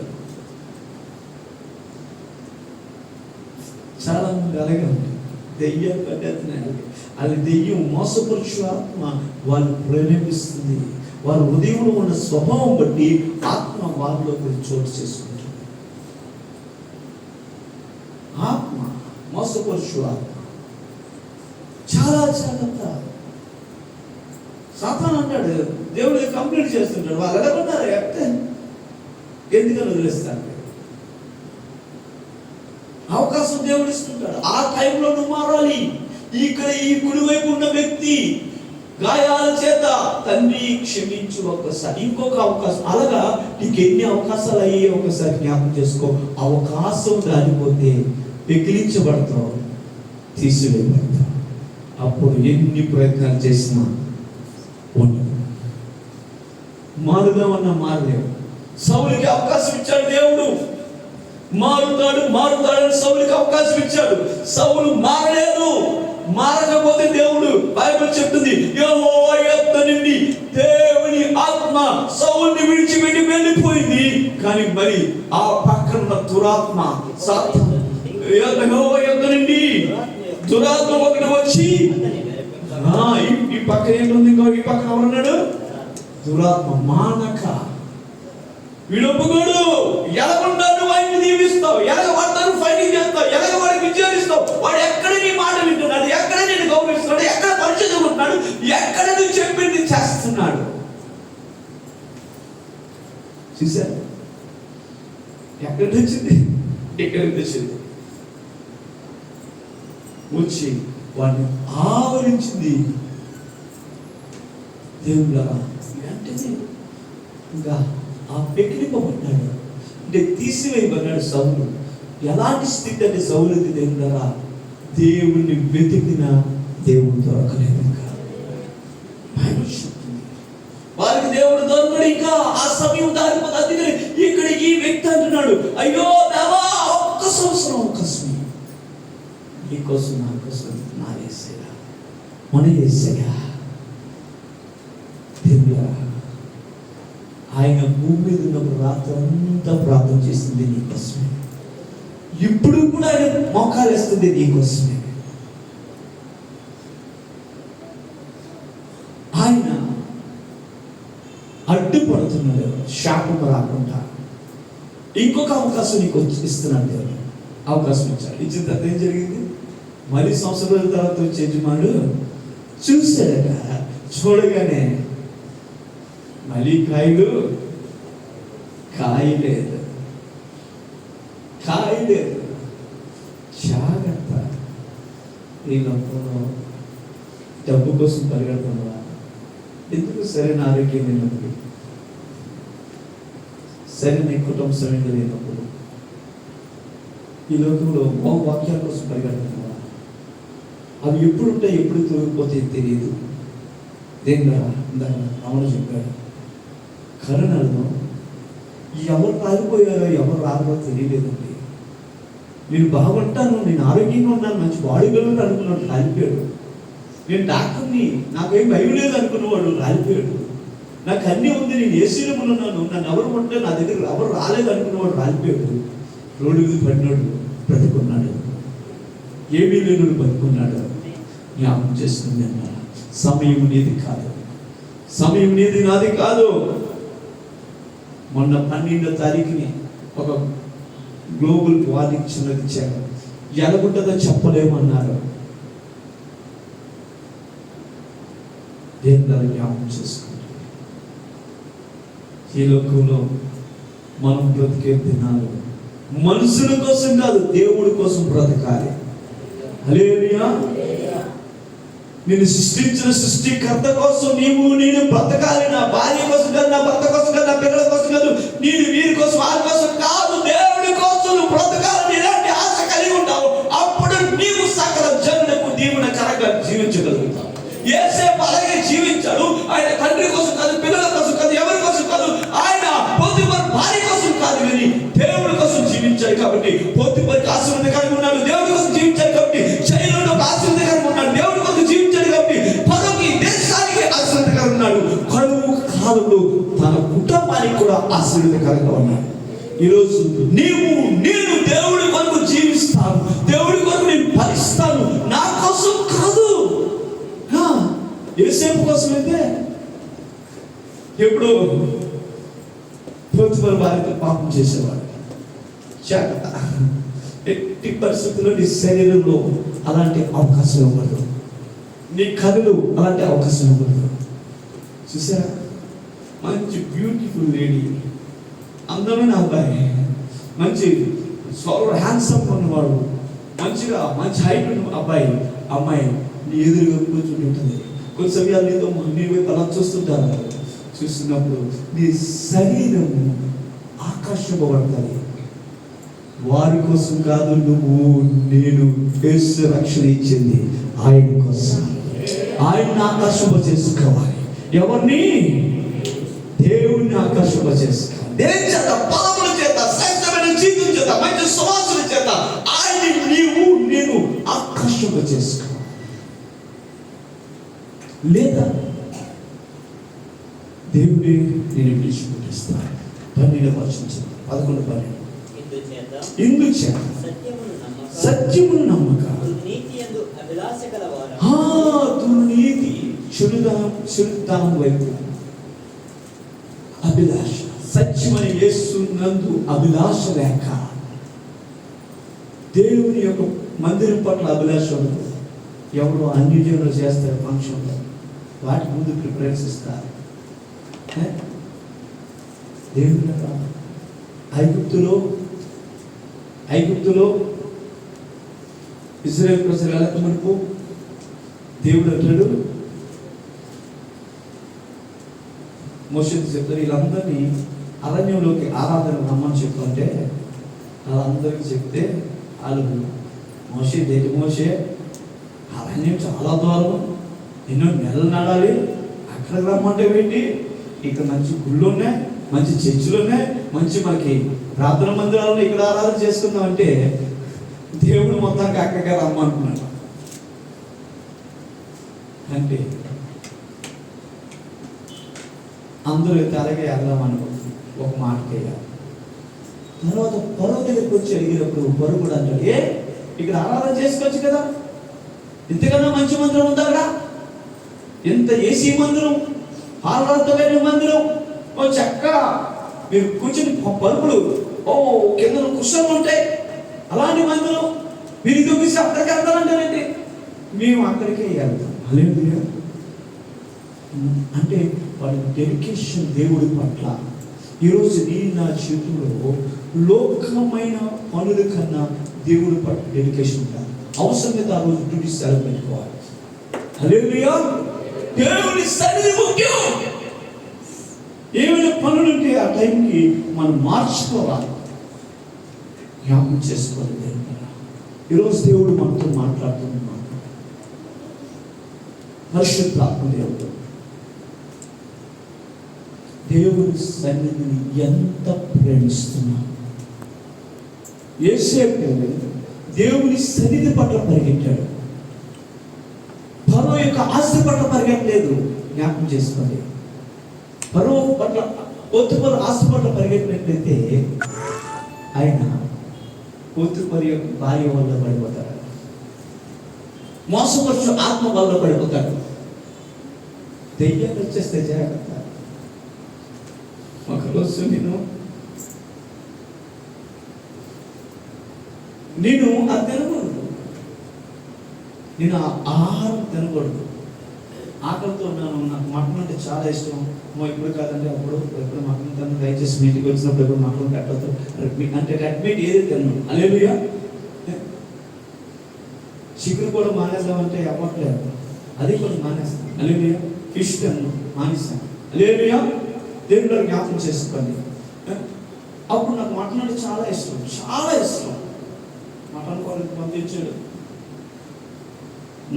చాలా మంది అలాగే ఉంది. దెయ్యం కట్టేస్తున్నాయి. అది దెయ్యం మోసపరుచు ఆత్మ వాళ్ళు ప్రేరేపిస్తుంది. వారి హృదయంలో ఉన్న స్వభావం బట్టి ఆత్మ వారిలో చోటు చేసుకుంటుంది. ఆత్మ మోసపరుచు ఆత్మ చాలా జాగ్రత్త. సాతాను అంటాడు, దేవుడికి కంప్లీట్ చేస్తుంటాడు. వాళ్ళు ఎలాగొన్నారు చెప్తే ఎందుకని వదిలేస్తాను? అవకాశం దేవుడు ఇస్తుంటాడు. ఆ టైంలో నువ్వు మారాలి. ఇక్కడ ఈ కుడివైపు ఉన్న వ్యక్తి గాయాల చేత తండ్రి క్షమించు ఒక్కసారి, ఇంకొక అవకాశం. అలాగా నీకు ఎన్ని అవకాశాలు అయ్యే ఒకసారి జ్ఞాపకం చేసుకో. అవకాశం దానిపోతే పెకిలించబడతావు, తీసివేయబడతావు. అప్పుడు ఎన్ని ప్రయత్నాలు చేసినా ఉండదు. మారుదామన్నా మారలేవు. సౌలుకి అవకాశం ఇచ్చాడు దేవుడు. మారుతాడని సౌలుకి అవకాశం ఇచ్చాడు. సౌలు మారలేదు. మారకపోతే దేవుడు, బైబిల్ చెప్తుంది, యెహోవా యొద్ద నుండి దేవుని ఆత్మ సౌలుని విడిచిపెట్టి వెళ్ళిపోయింది. కానీ మరి ఆ పక్కన దురాత్మ యెహోవా యొద్ద నుండి దురాత్మ ఒకటి వచ్చి ఈ పక్కన ఏంటుంది, ఈ పక్కన ఎవరున్నాడు? దురాత్మ. మానక విడొప్పుకోడు. ఎలాగుంటాడు వాడిని దీవిస్తావు, ఎలాగ ఫైటింగ్ చేస్తావు, ఎలాగ వాడికి విజయాలిస్తావు. వాడు ఎక్కడ నీ మాట వింటున్నాడు, ఎక్కడ నేను గౌరవిస్తున్నాడు, ఎక్కడ పరిచయం, ఎక్కడ నువ్వు చెప్పింది చేస్తున్నాడు. చూసారు? ఎక్కడి వచ్చింది? ఎక్కడికి వచ్చింది? వచ్చి వాడిని ఆవరించింది. దేవుడా వెంటనే ఇంకా ఆ పెకిలిపబడ్డాడు, అంటే తీసివేయబడ్డాడు సౌలు. ఎలాంటి స్థితి అంటే సౌలుది దేవుడా, దేవుణ్ణి వెతికిన దేవుడు దొరకలేదు. వారికి దేవుడు దొరకడు. ఇంకా ఆ సమయం దానిపోతే అందుకని ఇక్కడ ఈ వ్యక్తి అంటున్నాడు, అయ్యో దేవా, ఒక్క సంవత్సరం అవకాశం నీకోసం, నా కోసం, నా యేసయ్యా, మన యేసయ్యా. దేవుడా, ఆయన భూమి మీద ఉన్నప్పుడు రాత్రి అంతా ప్రార్థన చేస్తుంది నీకోసమే. ఇప్పుడు కూడా ఆయన మోకాలు వేస్తుంది నీకోసమే. ఆయన అడ్డుపడుతున్నాడు శాపం రాకుండా. ఇంకొక అవకాశం నీకు ఇస్తున్నాడు దేవుడు. అవకాశం ఇచ్చాడు. ఇచ్చిన తర్వాత ఏం జరిగింది? మళ్ళీ సంవత్సరాల తర్వాత వచ్చే యజమానుడు చూశాడట. చూడగానే మళ్ళీ కాయలేదు. జాగ్రత్త. వీళ్ళప్పుడు డబ్బు కోసం పరిగెడుతున్నావా? ఎందుకు? సరైన ఆరోగ్యం లేనప్పుడు, సరైన కుటుంబ సమయంలో లేనప్పుడు, ఈ లోకంలో వాక్యాల కోసం పరిగెడుతున్నావా? అవి ఎప్పుడు ఉంటాయి, ఎప్పుడు తొలగిపోతే తెలియదు. దేనిగా ఇందాక రాముడు చెప్పాడు, కరోనాలో ఎవరు రాలిపోయారో ఎవరు రాదో తెలియలేదండి. నేను బాగుంటాను, నేను ఆరోగ్యంగా ఉన్నాను, మంచి బాడీ బిల్డర్ అనుకున్నాడు, రాలిపోయాడు. నేను డాక్టర్ని, నాకేం భయం లేదు అనుకున్నవాడు రాలిపోయాడు. నాకు అన్నీ ఉంది, నేను ఏసీలో ఉన్నాను, నన్ను ఎవరు ఉంటే నా దగ్గర ఎవరు రాలేదు అనుకున్నవాడు రాలిపోయాడు. రోడ్డు మీద పడినాడు, బ్రతుకున్నాడు. ఏమీ లేనుడు బతుకున్నాడు. జ్ఞాపకం చేసుకుంది అన్న, సమయం నీది కాదు, సమయం నీది నాది కాదు. మొన్న 12వ తారీఖుని ఒక గ్లోబల్ వార్నింగ్ చిన్నది ఇచ్చారు. ఎలాగుంటుందో చెప్పలేమన్నారు. దేవుని జ్ఞాపకం చేసుకుంటాం. ఈ లోకంలో మనం బ్రతికే దినాలు మనుషుల కోసం కాదు, దేవుడి కోసం బ్రతకాలి. హల్లెలూయా. నేను సృష్టించిన సృష్టికర్త కోసం నేను బ్రతకాలి. నా భార్య కోసం కాదు, నా భర్త కోసం కాదు, నా పిల్లల కోసం కాదు, నేను వీరి కోసం వారి కోసం కాదు, దేవుడి కోసం నువ్వు బ్రతకాలని ఎలాంటి ఆశ కలిగి ఉంటావు, అప్పుడు నీవు సకల జనులకు దీవెనకరంగా జీవించగలుగుతావు. యేసేపు అలాగే జీవించాడు. ఆయన తండ్రి కోసం కాదు, పిల్లల కోసం కాదు, ఎవరి కోసం కాదు, ఆయన పోతిఫర్ భార్య కోసం కాదు, కానీ దేవుడి కోసం జీవించాడు. కాబట్టి పోతిఫర్కి ఆశీర్వాదకరంగా ఉన్నాడు, దేవుడి కోసం జీవించాడు. కాబట్టి చైనాలో ఆశీర్వాదకరంగా ఉన్నాడు, దేవుడి కోసం జీవించాడు. కాబట్టి పరలోకి దేశానికి ఆశీర్వాదకరంగా ఉన్నాడు. కరువు కాలంలో తన కుటుంబానికి కూడా ఆశీర్వాదకరంగా ఉన్నాడు. ఈరోజు నేను దేవుడి కొరకు జీవిస్తాను, దేవుడి కొరకు నేను ఫలిస్తాను, నా కోసం కాదు. యేసేపు కోసం అయితే ఎప్పుడు పోతిఫర్ భార్యతో పాపం చేసేవాడు. జాగ్రత్త. ఎట్టి పరిస్థితుల్లో నీ శరీరంలో అలాంటి అవకాశం ఇవ్వదు, నీ కళ్ళు అలాంటి అవకాశం ఇవ్వదు. చూసారా, మంచి బ్యూటిఫుల్ లేడీ అందమైన అబ్బాయి, మంచి హ్యాండ్సమ్ ఉన్నవాడు, మంచిగా మంచి హైట్ ఉన్న అబ్బాయి, అమ్మాయి నీ ఎదురుగా కూర్చుంటుంటుంది. కొన్ని సమయాలు నీతో నీ వైపు అలా చూస్తుంటారు. చూస్తున్నప్పుడు నీ శరీరం ఆకర్షింపబడుతుంది. వారి కోసం కాదు, నేను యేసు రక్షణ ఇచ్చింది ఆయన కోసం. ఆయన్ని ఆకర్షింప చేసుకోవాలి. ఎవరిని? దేవుణ్ణి ఆకర్షింప చేసుకోవాలి. దేని చేత? పదముల చేత, శ్రేష్టమైన జీవితం చేత, మంచి సువాసన చేత ఆయన్ని నేను ఆకర్షింప చేసుకోవాలి. లేదా దేవుడే నేను విడిచిపెట్టేస్తాను. 12వ వచనం 11 ఇందుచేత సత్యమును నమ్మక దుర్నీతి చెడుతనం వైపు అభిలాష, సత్యమని యేసు నందు అభిలాష లేక దేవుని యొక్క మందిరం పట్ల అభిలాష ఉండదు. ఎవరో అన్ని జనులు చేస్తారు ఫంక్షన్లో, వాటి ముందు ప్రిఫరెన్స్ ఇస్తారు. దేవుని ఐగుప్తులో ఇజ్రాయేల్ ప్రజలు ఎలా మునుపు దేవుడు అంటాడు, మోషేతో చెప్తారు, వీళ్ళందరినీ అరణ్యంలోకి ఆరాధన రమ్మని చెప్తుంటే వాళ్ళందరికీ చెప్తే వాళ్ళు మోషే అరణ్యం చాలా దూరం, ఎన్నో నెలలు నడాలి, అక్కడికి రమ్మంటే ఏంటి, ఇక్కడ మంచి గుళ్ళు ఉన్నాయి, మంచి చర్చిలు ఉన్నాయి, మంచి మనకి ప్రార్థన మందిరాలను ఇక్కడ ఆరాధన చేసుకుందాం అంటే దేవుడు మొత్తానికి అక్కడికే రమ్మంటున్నాడు. అంటే అందరూ అలాగే వెళ్దామనుకుంటుంది. ఒక మాటకి వెళ్ళాలి. తర్వాత పొరవ దగ్గరికి వచ్చి అడిగినప్పుడు పొరుగు కూడా అంటాడు, ఇక్కడ ఆరాధన చేసుకోవచ్చు కదా, ఇంతకన్నా మంచి మందిరం ఉందా అక్కడ, ఎంత ఏసీ మందిరం, ఆహ్లాదమైన మందిరం, ఓ చక్కగా మీరు కూర్చుని పరుపులు కింద కుషన్లు ఉంటాయి, అలాంటి మందిరం మీరు చూపిస్తే అక్కడికి వెళ్తారంటారండి. మేము అక్కడికే వెళ్తాం. హల్లెలూయా. అంటే వాడి డెడికేషన్ దేవుడి పట్ల. ఈరోజు నా చేతుల్లో లోకమైన పనుల కన్నా దేవుడి పట్ల డెడికేషన్ ఉండాలి. అవసరమైతే ఆ రోజు డ్యూటీ సెలవు పెట్టుకోవాలి. హల్లెలూయా. దేవుని సన్నిధి ముఖ్యం. ఏమైనా పనులుంటే ఆ టైంకి మనం మార్చుకోవాలి, జ్ఞాపకం చేసుకోవాలి. ఈరోజు దేవుడు మనతో మాట్లాడుతున్నాడు. పరిశుద్ధాత్మ దేవుడు దేవుని సన్నిధిని ఎంత ప్రేమిస్తున్నాం. యేసేపు దేవుని సన్నిధి పట్ల పరిగెట్టాడు, ఫరో యొక్క ఆస్తి పట్ల పరిగెట్టలేదు. జ్ఞాపకం చేసుకోండి. ఫరో పట్ల పోతుపరు ఆస్తి పట్ల పరిగెట్టినట్లయితే ఆయన పోతుపరి యొక్క భార్య వల్ల పడిపోతాడు, మోసపరచు ఆత్మ వల్ల పడిపోతాడు. దెయ్యాలు వచ్చేస్తే జాగ్రత్త. ఒకరోజు నేను అది తినకూడదు, నేను ఆహారం తినకూడదు, ఆకలితో ఉన్నాను, నాకు మటన్ అంటే చాలా ఇష్టం. ఇప్పుడు కాదంటే అప్పుడు ఎప్పుడు మటన్ తిన్నాను, దయచేసి మీ ఇంటికి వచ్చినప్పుడు ఎప్పుడు మటన్ పెట్టద్దు అంటే రెడ్ మీట్ ఏది తిన్నాను. హల్లెలూయా. చికెన్ కూడా మానేద్దామంటే అవ్వట్లేదు, అది కూడా మానేస్తాను. హల్లెలూయా. ఫిష్ తిన్నాను, మానేస్తాను. హల్లెలూయా. దేవుడు జ్ఞాపకం చేసుకోండి. అప్పుడు నాకు మటన్ అంటే చాలా ఇష్టం, చాలా ఇష్టం. మటన్ కొరకు పంపించాడు.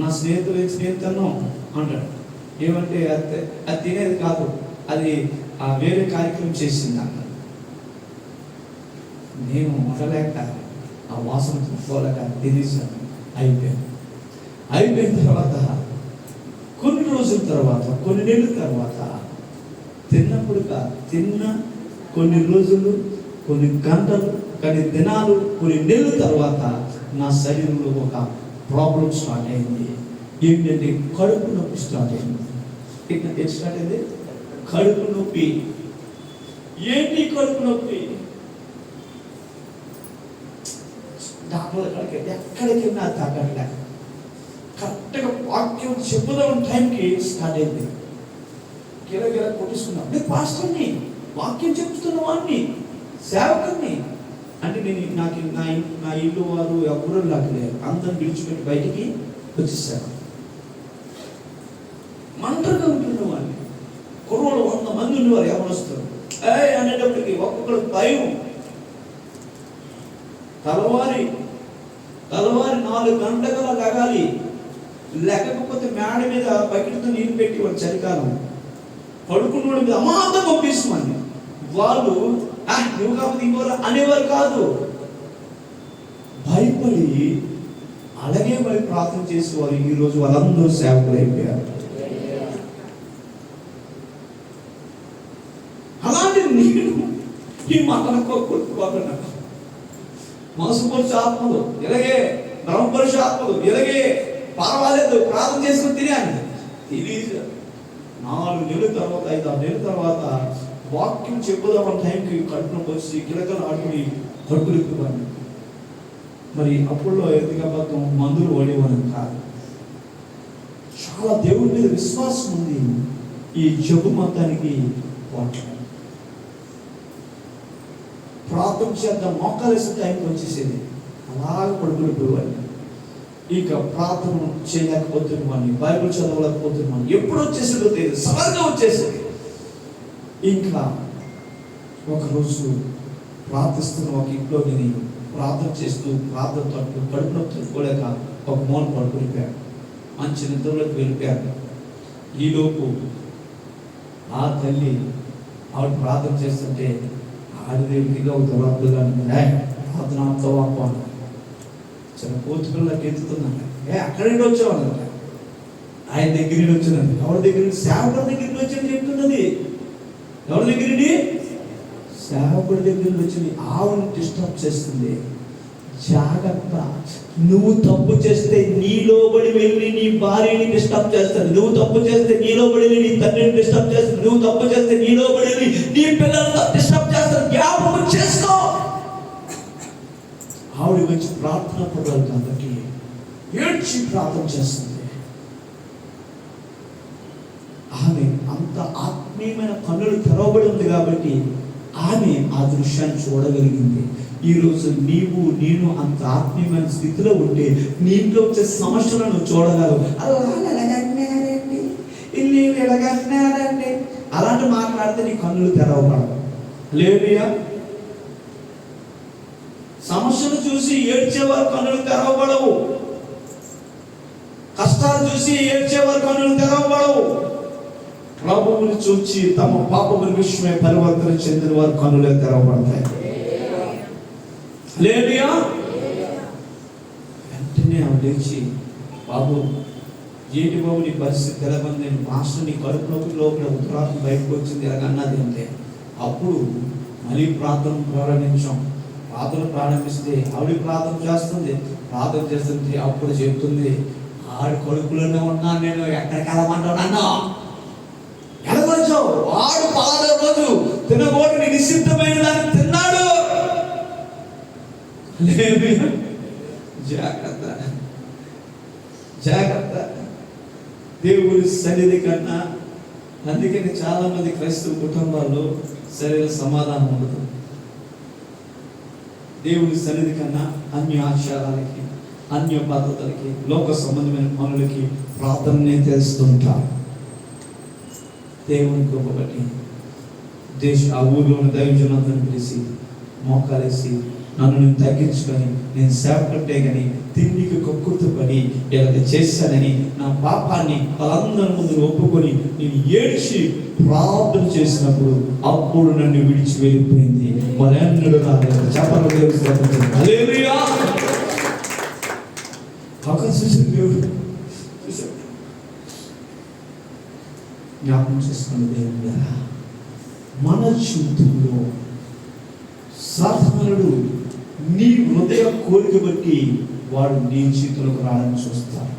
నా స్నేహితులు తిన్నాం అంటాడు. ఏమంటే అది తినేది కాదు, అది వేరే కార్యక్రమం చేసింది అన్నాడు. నేను ఉండలేక ఆ వాసన చూసుకోలేక తినేసాను. అయిపోయిన తర్వాత కొన్ని రోజుల తర్వాత, కొన్ని నెలల తర్వాత, తిన్నప్పుడు తిన్న కొన్ని రోజులు, కొన్ని గంటలు, కొన్ని దినాలు, కొన్ని నెలల తర్వాత నా శరీరంలో ఒక ప్రాబ్లం స్టార్ట్ అయింది. ఏంటంటే కడుపు నొప్పి స్టార్ట్ అయింది. ఏం స్టార్ట్ అయింది? కడుపు నొప్పి. ఏంటి కడుపు నొప్పి? డాక్టర్ ఎక్కడికి వెళ్ళినా తగ్గట్లే. కరెక్ట్గా వాక్యం చెప్పుదాం టైంకి స్టార్ట్ అయింది. గిరగిర కొట్టిస్తున్నాం. నేను పాస్టర్ని, వాక్యం చెప్తున్న వాడిని, సేవకుని అంటే నేను నా ఇల్లు వారు ఎవరు లేకలేదు, అందరిని విడిచిపెట్టి బయటికి వచ్చేసాను. మంటగా ఉంటున్న వాళ్ళు కుర్రోళ్ళు 100 మంది ఉండేవారు, ఎవరు వస్తారు అనేటప్పటికి ఒక్కొక్కరు భయం. తలవారి 4 గంటల లగాలి, లేకపోతే మేడ మీద బకెట్తో నీళ్ళు పెట్టి వాళ్ళు చలికాలం పడుకున్న మీద అమాంతం పంపిస్తామని వాళ్ళు నువ్వు కాబట్టి ఇంకోరు అనేవారు కాదు. భయపడి అలాగే మరి ప్రార్థన చేసేవారు. ఈరోజు వాళ్ళందరూ సేవకులు అయిపోయారు. అలాంటి నేను ఈ మాటలకు కొట్టుకోకుండా మోసపరుచు ఆత్మలు ఇలాగే, భ్రమపరుచు ఆత్మలు ఇలాగే, పర్వాలేదు ప్రార్థన చేసుకుని తినాను తెలియదు. 4 నెలల తర్వాత 5-6 నెలల తర్వాత వాక్యం చెప్పుదామన్న టైంకి కడుపునొప్పి వచ్చి గిలకలు ఆడుకుని కడుపులు ఎక్కువాను. మరి అప్పుల్లో ఎందుకు మందులు ఓడేవాళ్ళం కాదు. చాలా దేవుడి మీద విశ్వాసం ఉంది. ఈ జబ్బు మొత్తానికి ప్రార్థన చేద్దాం మోకాలేసిన టైంకి వచ్చేసేది, అలాగ పడుకునిపోయేవాడిని. ఇక ప్రార్థన చేయలేకపోతున్నామని, బైబిల్ చదవలేకపోతున్నామని, ఎప్పుడు వచ్చేసేదో తెలియదు, సడన్గా వచ్చేసేది. ఇంకా ఒకరోజు ప్రార్థిస్తున్న ఒక ఇంట్లో నేను ప్రార్థన చేస్తూ ప్రార్థన తట్టు కడుపులో తట్టుకోలేక ఒక మూల పడుకునిపోయాను. మంచి నిద్రలోకి వెళ్ళిపోయాను. ఈలోపు ఆ తల్లి ఆవిడ ప్రార్థన చేస్తుంటే ఆడిదేవిగా ఒక దొరకగా ప్రార్థన ఆపుతావా చిన్న కోతుపిల్లకి ఎత్తుతున్నాను. అక్కడి వచ్చామన్నమాట. ఆయన దగ్గర నుండి వచ్చిందండి. ఎవరి దగ్గర నుండి? సేవకుడి దగ్గర నుండి వచ్చి చెప్తున్నది. ఎవరి దగ్గర నుండి? సేవకుడి దగ్గర నుండి వచ్చింది. ఆవును డిస్టర్బ్ చేస్తుంది. జాగ్రత్త, నువ్వు తప్పు చేస్తే నీలోబడి వెళ్ళి నీ భార్యని డిస్టర్బ్ చేస్తాడు. నువ్వు తప్పు చేస్తే నీలోబడి వెళ్ళి నీ తండ్రిని డిస్టర్బ్ చేస్తాడు. నువ్వు తప్పు చేస్తే నీలోబడి వెళ్ళి నీ పిల్లలతో డిస్టర్బ్ చేస్తాడు. జ్ఞాపకం చేసుకో. ఆవిడ వచ్చి ప్రార్థన పడాలి కాబట్టి ఏడ్చి ప్రార్థన చేస్తుంది. ఆమె అంత ఆత్మీయమైన కన్నులు తెరవబడి ఉంది కాబట్టి ఆమె ఆ దృశ్యాన్ని చూడగలిగింది. ఈరోజు నీవు నేను అంత ఆత్మీయమైన స్థితిలో ఉంటే నీ ఇంట్లో వచ్చే సమస్యలను చూడగలవు. ఎలాగన్నారండి, ఇల్లు ఎలాగన్నారండి, అలాంటి మాట్లాడితే నీ కన్నులు తెరవబడవు. లేదుయా, సమస్యను చూసి ఏడ్చేవారు కన్నులు తెరవబడవు. కష్టాలు చూసి ఏడ్చేవారు కన్నులు తెరవబడవు. ప్రభువుని చూచి తమ పాపముల విషయమై పరివర్తన చెందిన వారు కన్నులే తెరవబడతాయి. లేదుయా, వెంటనే ఆమె లేచి, బాబు ఏంటి బాబు నీ పరిస్థితి తెలబంది, నేను మాస్టర్ నీ కడుపులోకి లోపల ఉత్తరాత్మ బయటకు వచ్చింది ఎలాగన్నది అంటే, అప్పుడు మళ్ళీ ప్రార్థన ప్రారంభించాం. ప్రార్థన ప్రారంభిస్తే ఆవిడ ప్రార్థన చేస్తుంది. అప్పుడు చెప్తుంది, ఆవిడ కడుపులోనే ఉన్నాను నేను, ఎక్కడికి వెళ్ళమంటాను, ఎలాగొచ్చావు, వాడు 16వ రోజు తినబోటి నిశ్చితమైన దాన్ని తిన్నాడు. జాగ్రత్త దేవుడి సన్నిధి కన్నా. అందుకని చాలా మంది క్రైస్తవ కుటుంబాల్లో సరైన సమాధానం ఉండదు. దేవుడి సన్నిధి కన్నా అన్య ఆచారాలకి, అన్య పద్ధతులకి, లోక సంబంధమైన పనులకి ప్రార్థననే తెలుస్తుంటారు. దేవుని గొప్పబట్టి ఆ ఊరిలోని దైవజనులందరిని పిలిచి మోకాలేసి నన్ను నేను తగ్గించుకొని నేను సేవకుంటే కానీ తిండికి కక్కుర్తి పడి ఇలా చేశానని నా పాపాన్ని వాళ్ళందరి ముందు ఒప్పుకొని నేను ఏడ్చి ప్రార్థన చేసినప్పుడు అప్పుడు నన్ను విడిచి వెళ్ళిపోయింది. వాళ్ళెన్నడూ రాలేదు. చెప్పలేదు హల్లెలూయా. జ్ఞాపకం చేసుకున్న దేవుడా, మన జీవితంలో సాధారణుడు నీ హృదయ కోరిక బట్టి వాడు నీ జీవితంలోకి రావడానికి చూస్తాడు.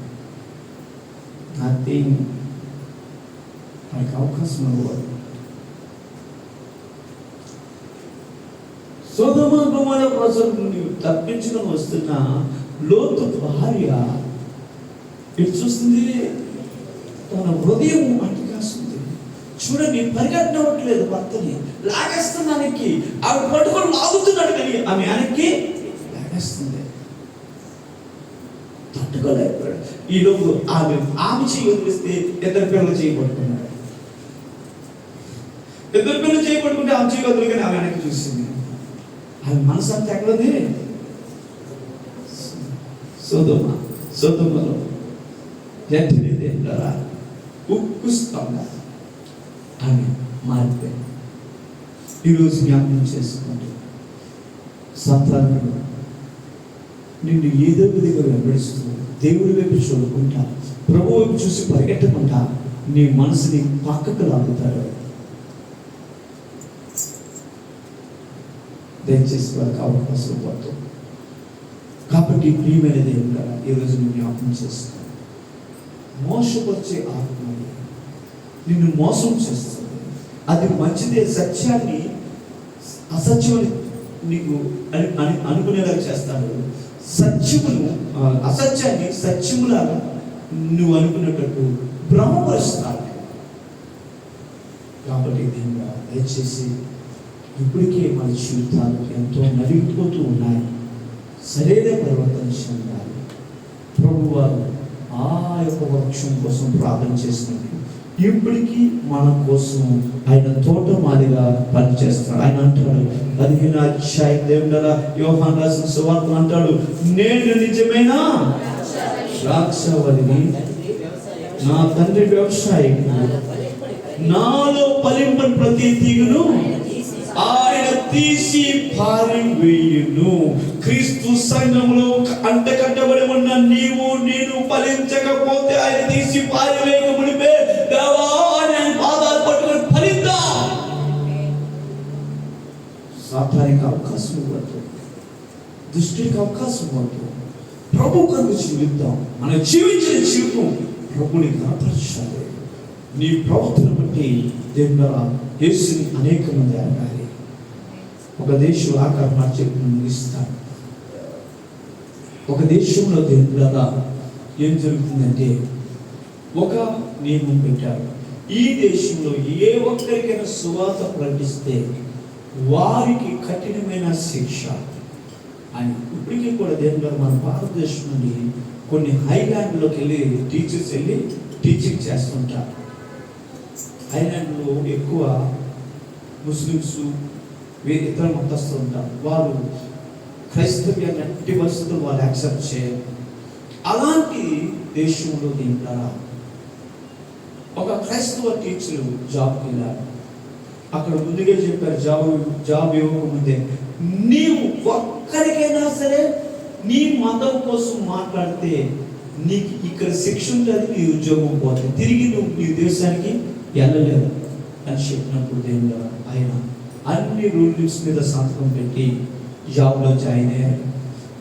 మనకి అవకాశం ఇవ్వదు. సొదొమ గొమొర్రా ప్రజలను తప్పించుకొని వస్తున్న లోతు భార్య ఇటు చూస్తుంది, తన హృదయం అటుకాస్తుంది. చూడండి, పరిగెట్టనవట్లేదు, భర్తని లాగేస్తున్నానికి ఆవిడ పట్టుకొని లాగుతున్నాడు, కానీ ఆమె వెనక్కి లాగేస్తుంది. తట్టుకోలేకపోయాడు. ఈలోపు ఆమె చేయి వదిలిస్తే ఇద్దరు పిల్లలు చేయబట్టుకున్నాడు. ఇద్దరు పిల్లలు చేయబట్టుకుంటే ఆమె చేయి వదిలి, కానీ ఆమె వెనక్కి చూసింది. ఆమె మనసు అంతా ఎక్కడుంది? సొదొమలో వెంటనే దేవుడా ఉక్కుస్తాము అని మారిపోయింది. ఈరోజు జ్ఞాపకం చేసుకోండి, సాతానుడు నిన్ను ఏదో విధిగా వెంబడిస్తూ దేవుడి వైపు చూడకుండా ప్రభు వైపు చూసి పరిగెట్టకుండా నీ మనసుని పక్కకు లాగుతాడు. దయచేసి వారికి అవకాశం పడుతుంది. కాబట్టి ప్రియమైన దేవుడా, ఈరోజు నువ్వు జ్ఞాపకం చేస్తావు. మోసపరిచే ఆత్మ నిన్ను మోసం చేస్తుంది. అది మంచిదే, సత్యాన్ని అసత్యం నీకు అనుకునేలా చేస్తాడు. సత్యమును అసత్యాన్ని సత్యములాగా నువ్వు అనుకునేటట్టు భ్రమపరుస్తాడు. కాబట్టి దీనిగా దయచేసి ఇప్పటికే మన జీవితాలు ఎంతో నలిగిపోతూ ఉన్నాయి. సరైన పరివర్తన చెందాలి. ప్రభువారు ఆ యొక్క వృక్షం కోసం ప్రార్థన చేసినట్టు ఇప్పటికీ మన కోసం ఆయన తోటమాలిగా పనిచేస్తాడు. ఆయన అంటాడు 15వ అధ్యాయం దేవుడా యోహాను రాసిన సువార్తలో అంటాడు, నేను నిజమైన ద్రాక్షవల్లిని, నా తండ్రి వ్యవసాయకుడు, నాలో ఫలింపని ప్రతి తీగను ఆయన తీసి పారివేయును. క్రీస్తు సంఘములో అంటకట్టబడి ఉన్న నీవు నేను ఫలించకపోతే ఆయన తీసి పారివేయక మునిపే దేవా నేను పాదాలు పట్టుకొని ఫలిద్దా. సాతానికి అవకాశం ఇవ్వద్దు, దుష్టుడికి అవకాశం ఇవ్వద్దు. ప్రభు కొరకు జీవిద్దాం. మనం జీవించిన జీవితం ప్రభుని కనపరచాలి. నీ ప్రవర్తన బట్టి దేవుడా యేసుని అనేక మంది అడగాలి. ఒక దేశం ఆకారం చెప్పి ముగిస్తాను. ఒక దేశంలో దేవుడా ఏం జరుగుతుందంటే ఒక నియమం పెట్టారు. ఈ దేశంలో ఏ ఒక్కరికైనా సువార్త ప్రకటిస్తే వారికి కఠినమైన శిక్ష అని. ఇప్పటికీ కూడా దేవుడు మన భారతదేశం నుండి కొన్ని హైలాండ్లోకి వెళ్ళి టీచర్స్ వెళ్ళి టీచింగ్ చేస్తుంటారు. హైలాండ్లో ఎక్కువ ముస్లిమ్స్ ఇతర మతస్థులు ఉంటారు. వారు క్రైస్తవ్యాన్ని ఎట్టి పరిస్థితులు వాళ్ళు యాక్సెప్ట్ చేయరు. అలాంటి దేశంలో దీంట్లో ఒక క్రైస్తవ టీచర్ జాబ్కి వెళ్ళారు. అక్కడ ముందుగా చెప్పారు, జాబ్ ఇవ్వకముందే నీవు ఒక్కరికైనా సరే నీ మతం కోసం మాట్లాడితే నీకు ఇక్కడ శిక్ష ఉంటుంది, నీ ఉద్యోగం పోతుంది, తిరిగి నువ్వు నీ దేశానికి వెళ్ళలేదు అని చెప్పినప్పుడు దేవుడు ఆయన అన్ని రూల్స్ మీద సంతకం పెట్టి జాబ్లో జాయిన్ అయ్యారు.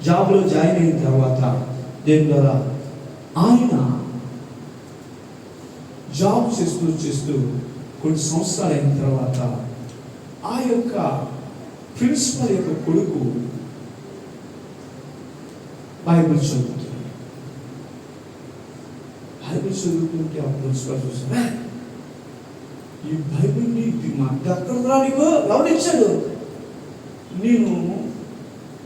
జాబ్లో జాయిన్ అయిన తర్వాత దేవుడు ఆయన జాబ్ చేస్తూ కొన్ని సంవత్సరాలు అయిన తర్వాత ఆ యొక్క ప్రిన్సిపల్ యొక్క కొడుకు బైబిల్ చదువుతున్నాడు. బైబిల్ చదువుతుంటే ఆ ప్రిన్సిపల్ చూసారా, ఈ బైబిల్ని అక్కడ నీకు గమనించాడు, నేను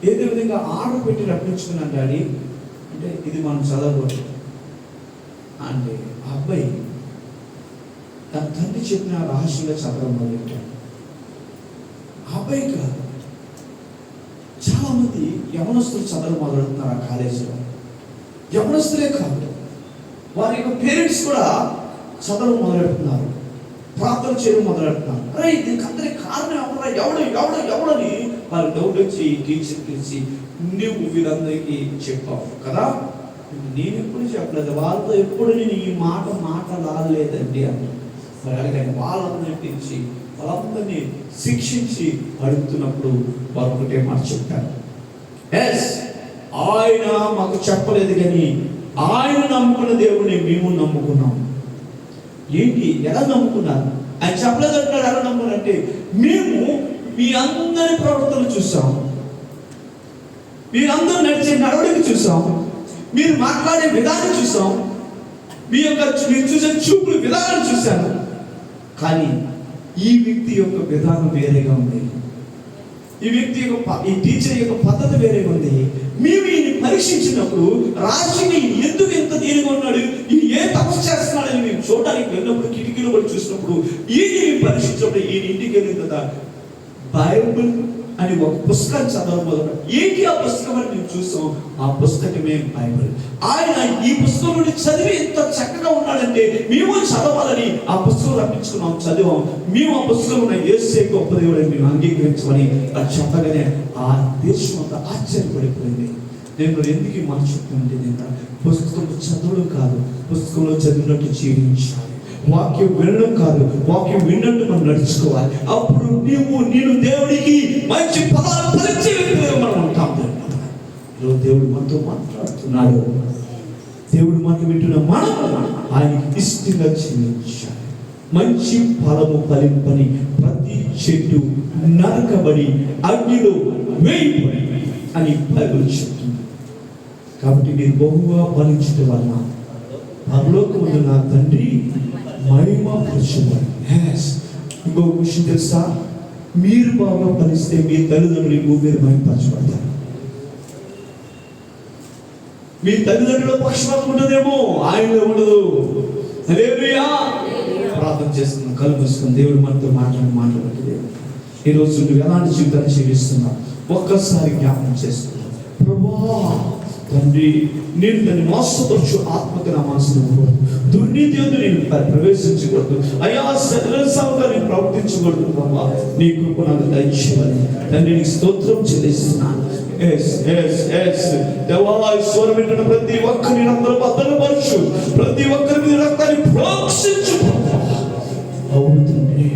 ఏదో విధంగా ఆర్డర్ పెట్టి రప్పించుకున్నాను డాడీ అంటే ఇది మనం చదవకూడదు అంటే ఆ అబ్బాయి తన తండ్రి చెప్పిన రహస్యంగా చదవడం మొదలెట్టాడు. ఆ అబ్బాయి కాదు, చాలా మంది యవనస్తులు చదవడం మొదలెడుతున్నారు ఆ కాలేజీలో. యవనస్తులే కాదు, వారి యొక్క పేరెంట్స్ కూడా చదవడం మొదలెడుతున్నారు, ప్రార్థన చేయడం మొదలెడుతున్నారు. అరే దీనికి అందరికి కారణం ఎవడని వాళ్ళు డౌట్ వచ్చి టీచర్ పిలిచి నువ్వు వీరందరికీ చెప్పావు కదా, నేను ఎప్పుడు చెప్పలేదు, వాళ్ళతో ఎప్పుడు నేను ఈ మాట మాట్లాడలేదండి అంటే. మరి అలాగే వాళ్ళందరినీ పిలిచి వాళ్ళందరినీ శిక్షించి అడుగుతున్నప్పుడు వారు ఒకటే మాట చెప్పారు, ఎస్ ఆయన మాకు చెప్పలేదు కానీ ఆయన నమ్ముకున్న దేవుడిని మేము నమ్ముకున్నాం. ఏంటి, ఎలా నమ్ముకున్నారు? ఆయన చెప్పలేదు అంటున్నారు. ఎలా నమ్ముకున్నారంటే మేము మీ అందరి ప్రవర్తనలు చూసాం, మీరందరూ నడిచే నడవడికి చూసాం, మీరు మాట్లాడే విధానం చూసాం, మీరు చూసే చూపులు విధానం చూశాను. కానీ ఈ వ్యక్తి యొక్క విధానం వేరేగా ఉంది. ఈ వ్యక్తి యొక్క ఈ టీచర్ యొక్క పద్ధతి వేరేగా ఉంది. మేము ఈయన పరీక్షించినప్పుడు రాశిని ఎందుకు ఎంత దీనిగా ఉన్నాడు, ఈయన ఏ తపస్సు చేస్తున్నాడని మేము చూడడానికి వెళ్ళినప్పుడు, కిటికీలో కూడా చూసినప్పుడు, ఈయన పరీక్షించినప్పుడు ఈయన ఇంటికి వెళ్ళిన కదా బైబుల్ అని ఒక పుస్తకం చదవడం మొదలు. ఏంటి ఆ పుస్తకం అని మేము చూసాం. ఆ పుస్తకమే బైబుల్. ఆయన ఈ పుస్తకం నుండి చదివి ఎంత చక్కగా ఉన్నాడంటే మేము చదవాలని ఆ పుస్తకం రప్పించుకున్నాం, చదివాం. మేము ఆ పుస్తకం ఉన్న యేసే గొప్ప దేవుడని మేము అంగీకరించమని అది చెప్పగానే ఆ దేశం అంతా ఆశ్చర్యపడిపోయింది. నేను ఎందుకు మాట చెప్తుంటే, పుస్తకం చదవడం కాదు, పుస్తకంలో చదివినట్టు జీవించాలి. వాక్యం వినడం కాదు, వాక్యం విన్నట్టు మనం నడుచుకోవాలి. అప్పుడు నేను దేవుడికి మంచి పదాలు పలిచే వ్యక్తిగా మనం ఉంటాం. ఈరోజు దేవుడు మనతో మాట్లాడుతున్నాడు. దేవుడు మనకు వింటున్న మనం ఆయనకి ఇష్టంగా జీవించాలి. మంచి ఫలము ఫలింపని ప్రతి చెట్టు నరకబడి అగ్నిలో వేయబడి అని బైబిల్ చెప్తుంది. కాబట్టి మీరు బహుగా ఫలించడం వల్ల పరలోకముందు నా తండ్రి మహిమ పరచబడి. ఇంకో విషయం తెలుసా, మీరు బాగా ఫలిస్తే మీ తల్లిదండ్రులు మీరు మహిమపరచబడతారు. మీ తల్లిదండ్రుల పక్షపాతం ఉండదేమో, ఆయనలో ఉండదు. హల్లెలూయా. ప్రార్థన చేస్తున్నాం, కళ్ళు మూసుకొని దేవుడు మనతో మాట్లాడుతుంది. ఈరోజు నువ్వు ఎలాంటి జీవితాన్ని జీవిస్తున్నావు ఒక్కసారి జ్ఞాపకం చేసుకున్నావు. ప్రభువా తండ్రి, నేను దాన్ని మోసపరచు ఆత్మకి నా మనసును దుర్నీతి వద్దు నేను ప్రవేశించకూడదు. అయ్యా సరళంగా నేను ప్రవర్తించకూడదు. ప్రభా నీ కృప నాకు దయచేయాలి. తండ్రి నీకు స్తోత్రం చెల్లిస్తున్నాను. స్వరం వింటున్న ప్రతి ఒక్కరిని అందరూ భద్రపరచు, ప్రతి ఒక్కరి మీద రక్తాన్ని ప్రోక్షించు. అవును తండ్రి,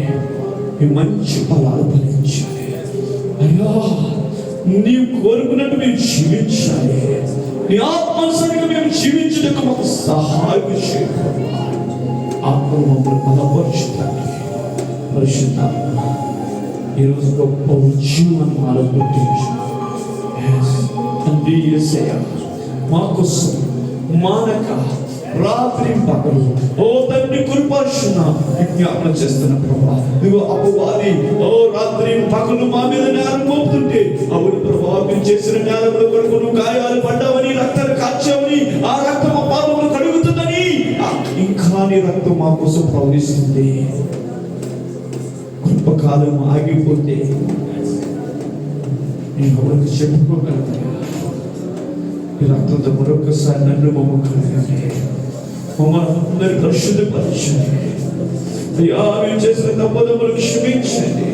ఈ మంచి ఫలాలు ఫలించాలి. అయ్యా నీవు కోరుకున్నట్టు మేము జీవించాలి. నీ ఆత్మనుసారిగా మేము జీవించడానికి మాకు సహాయం చేయాలి. ఆత్మ మమ్మల్ని బలపరుచుతాను. పరిశుద్ధాత్మ ఈరోజు గొప్ప ఉద్యమం మాలో పుట్టించు తండ్రి. యేసయ్య మా కోసం మానక రాత్రి పగలు ఓ తండ్రి కృపార్షణ విజ్ఞాపన చేస్తున్న ప్రభా, నువ్వు అపవాది ఓ రాత్రి పగలు మా మీద నేరం మోపుతుంటే, అవును ప్రభా మీరు చేసిన నేరంలో కొరకు నువ్వు గాయాలు పడ్డావని, రక్తాలు కాచావని, ఆ రక్తం మా పాపములు కడుగుతుందని, ఇంకా నీ రక్తం మా కోసం ప్రవహిస్తుంది. కృపకాలం ఆగిపోతే నేను ఎవరికి చెప్పుకోగలుగుతాను. ఈ రక్తంతో మరొకసారి నన్ను మమ్మల్ని మమ్మల్ని పరిశుద్ధపరచండి. అయ్యా మేము చేసిన తప్పుదములు క్షమించండి.